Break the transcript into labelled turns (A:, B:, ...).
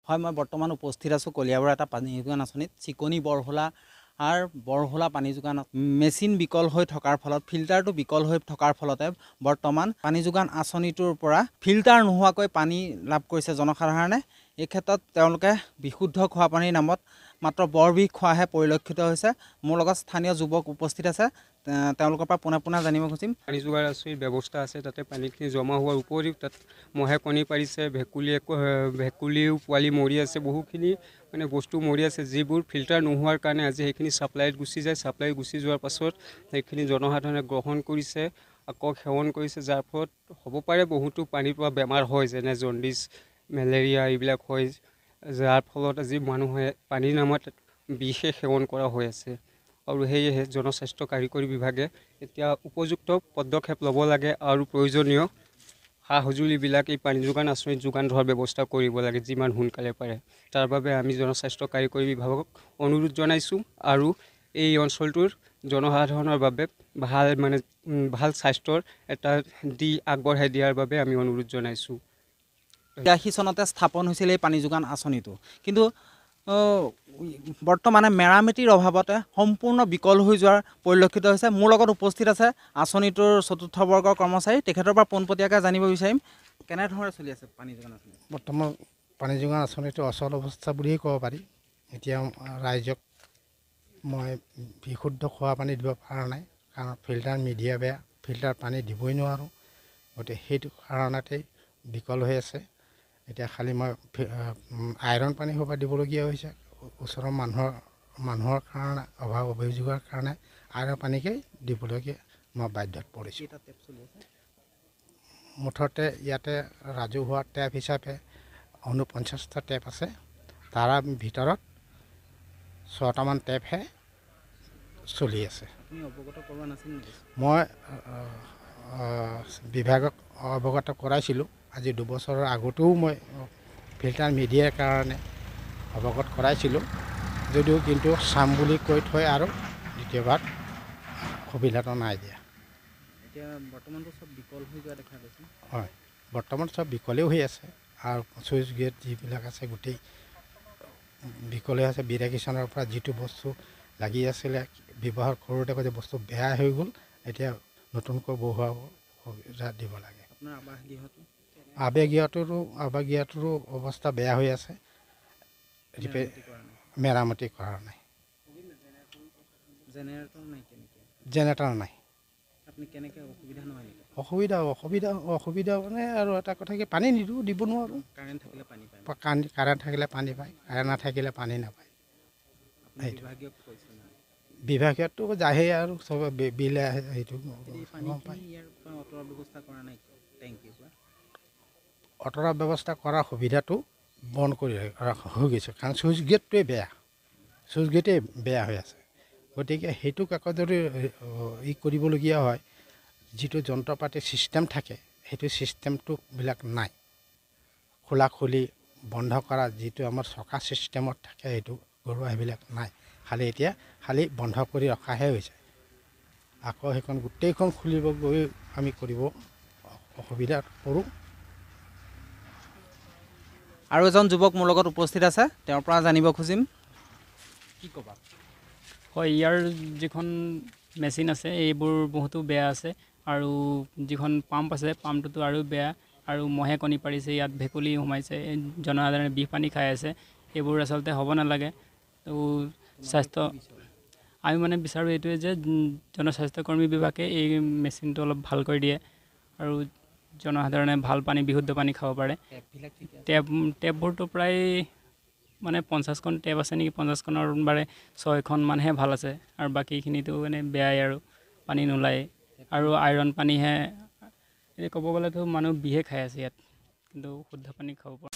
A: হয় মই বৰ্তমান উপস্থিত আছোঁ কলিয়াবৰৰ এটা পানী যোগান আঁচনিত চিকনি বৰহোলা পানী যোগান মেচিন বিকল হৈ থকাৰ ফলত ফিল্টাৰটো বিকল হৈ থকাৰ ফলতে বৰ্তমান পানী যোগান আঁচনিটোৰ পৰা ফিল্টাৰ নোহোৱাকৈ পানী লাভ কৰিছে জনসাধাৰণে। এই ক্ষেত্ৰত তেওঁলোকে বিশুদ্ধ খোৱা পানীৰ নামত মাত্ৰ বৰবিহ খোৱাহে পৰিলক্ষিত হৈছে। মোৰ লগত স্থানীয় যুৱক উপস্থিত আছে, তেওঁলোকৰ পৰা পোনে জানিব খুজিম।
B: পানী যোগাৰ আঁচনিৰ ব্যৱস্থা আছে, তাতে পানীখিনি জমা হোৱাৰ উপৰিও তাত মহে কণী পাৰিছে, ভেকুলীও পোৱালি মৰি আছে, বহুখিনি মানে বস্তু মৰি আছে, যিবোৰ ফিল্টাৰ নোহোৱাৰ কাৰণে আজি সেইখিনি ছাপ্লাইত গুচি যায়। ছাপ্লাই গুচি যোৱাৰ পাছত সেইখিনি জনসাধাৰণে গ্ৰহণ কৰিছে, আকৌ সেৱন কৰিছে, যাৰ ফলত হ'ব পাৰে বহুতো পানীৰ পৰা বেমাৰ হয়, যেনে জণ্ডিছ, মেলেৰিয়া এইবিলাক হয়, যাৰ ফলত আজি মানুহে পানীৰ নামত বিষে সেৱন কৰা হৈ আছে। আৰু সেয়েহে জনস্বাস্থ্য কাৰিকৰী বিভাগে এতিয়া উপযুক্ত পদক্ষেপ ল'ব লাগে আৰু প্ৰয়োজনীয় সা সঁজুলিবিলাক এই পানী যোগান আঁচনিত যোগান ধৰাৰ ব্যৱস্থা কৰিব লাগে যিমান সোনকালে পাৰে। তাৰ বাবে আমি জনস্বাস্থ্য কাৰিকৰী বিভাগক অনুৰোধ জনাইছোঁ আৰু এই অঞ্চলটোৰ জনসাধাৰণৰ বাবে ভাল স্বাস্থ্যৰ এটা আগবঢ়াই দিয়াৰ বাবে আমি অনুৰোধ জনাইছোঁ।
A: 83 চনতে স্থাপন হৈছিল এই পানী যোগান আঁচনিটো, কিন্তু বৰ্তমানে মেৰামতিৰ অভাৱতে সম্পূৰ্ণ বিকল হৈ যোৱাৰ পৰিলক্ষিত হৈছে। মোৰ লগত উপস্থিত আছে আঁচনিটোৰ চতুৰ্থ বৰ্গৰ কৰ্মচাৰী, তেখেতৰ পৰা পোনপটীয়াকৈ জানিব বিচাৰিম কেনেধৰণে চলি আছে পানী যোগান আঁচনি।
C: বৰ্তমান পানী যোগান আঁচনিটো অচল অৱস্থা বুলিয়েই ক'ব পাৰি। এতিয়া ৰাইজক মই বিশুদ্ধ খোৱা পানী দিব পৰা নাই, কাৰণ ফিল্টাৰ মিডিয়া বেয়া, ফিল্টাৰ পানী দিবই নোৱাৰোঁ। গতিকে সেইটো কাৰণতেই বিকল হৈ আছে। এতিয়া খালি মই আইৰণ পানী সভা দিবলগীয়া হৈছে। ওচৰৰ মানুহৰ কাৰণে অভিযোগৰ কাৰণে আইৰণ পানীকেই দিবলগীয়া মই বাধ্যত পৰিছোঁ। মুঠতে ইয়াতে ৰাজহুৱা টেপ হিচাপে 49টা টেপ আছে, তাৰ ভিতৰত 6টামান টেপহে চলি আছে। মই বিভাগক অৱগত কৰাইছিলোঁ। আজি 2 বছৰৰ আগতেও মই ফিল্টাৰ মিডিয়াৰ কাৰণে অৱগত কৰাইছিলোঁ, যদিও কিন্তু চাম বুলি কৈ থৈ আৰু দ্বিতীয়বাৰ সুবিধাটো নাই দিয়া।
A: এতিয়া বৰ্তমানটো চব বিকল হৈ যোৱা দেখা গৈছে।
C: হয়, বৰ্তমান চব বিকলেই হৈ আছে আৰু চুইচ গেট যিবিলাক আছে গোটেই বিকলে আছে। 82 চনৰ পৰা যিটো বস্তু লাগি আছিলে ব্যৱহাৰ কৰোঁতে যে বস্তু বেয়া হৈ গ'ল, এতিয়া নতুনকৈ বহুৱাব সুবিধা দিব লাগে।
A: আপোনাৰ
C: আৱাসগৃহটোৰো অৱস্থা বেয়া হৈ আছে, মেৰামতি কৰা নাই। জেনেৰেটৰ নাই। অসুবিধা মানে আৰু এটা কথা কি, পানী দিব নোৱাৰোঁ। কাৰেণ্ট থাকিলে পানী পায়, কাৰেণ্ট নাথাকিলে পানী নাপায়। বিভাগীয়তো যায়েই আৰু চবে বিলে আহে, সেইটো গম পায়। অঁতৰা ব্যৱস্থা কৰাৰ সুবিধাটো বন্ধ কৰি হৈ গৈছে, কাৰণ চুইচ গেটেই বেয়া হৈ আছে। গতিকে সেইটোক আকৌ যদি কৰিবলগীয়া হয়, যিটো যন্ত্ৰ পাতি ছিষ্টেম থাকে সেইটো ছিষ্টেমটোবিলাক নাই। খোলা বন্ধ কৰা যিটো আমাৰ চকা ছিষ্টেমত থাকে সেইটো ঘৰুৱা সেইবিলাক নাই। এতিয়া বন্ধ কৰি ৰখাহে হৈছে। আকৌ সেইখন গোটেইখন খুলিব গৈ আমি কৰিব অসুবিধাত পৰোঁ।
A: আৰু এজন যুৱক মোৰ লগত উপস্থিত আছে, তেওঁৰ পৰা জানিব খুজিম। কি ক'বা?
D: হয়, ইয়াৰ যিখন মেচিন আছে এইবোৰ বহুতো বেয়া আছে, আৰু যিখন পাম্প আছে পাম্পটোতো আৰু বেয়া, আৰু মহে কণী পাৰিছে, ইয়াত ভেকুলী সোমাইছে, জনসাধাৰণে বিষ পানী খাই আছে। এইবোৰ আচলতে হ'ব নালাগে। তো আমি মানে বিচাৰোঁ এইটোৱে যে জনস্বাস্থ্যকৰ্মী বিভাগে এই মেচিনটো অলপ ভাল কৰি দিয়ে আৰু জনসাধাৰণে ভাল পানী, বিশুদ্ধ পানী খাব পাৰে। টেপবোৰতো প্ৰায় মানে 50খন টেপ আছে নেকি, 50খনৰ বাৰে 6খনমানহে ভাল আছে, আৰু বাকীখিনিতো মানে বেয়াই আৰু পানী নোলায়, আৰু আইৰণ পানীহে। এতিয়া ক'ব গ'লেতো মানুহ বিহে খাই আছে ইয়াত, কিন্তু শুদ্ধ পানী খাব পৰা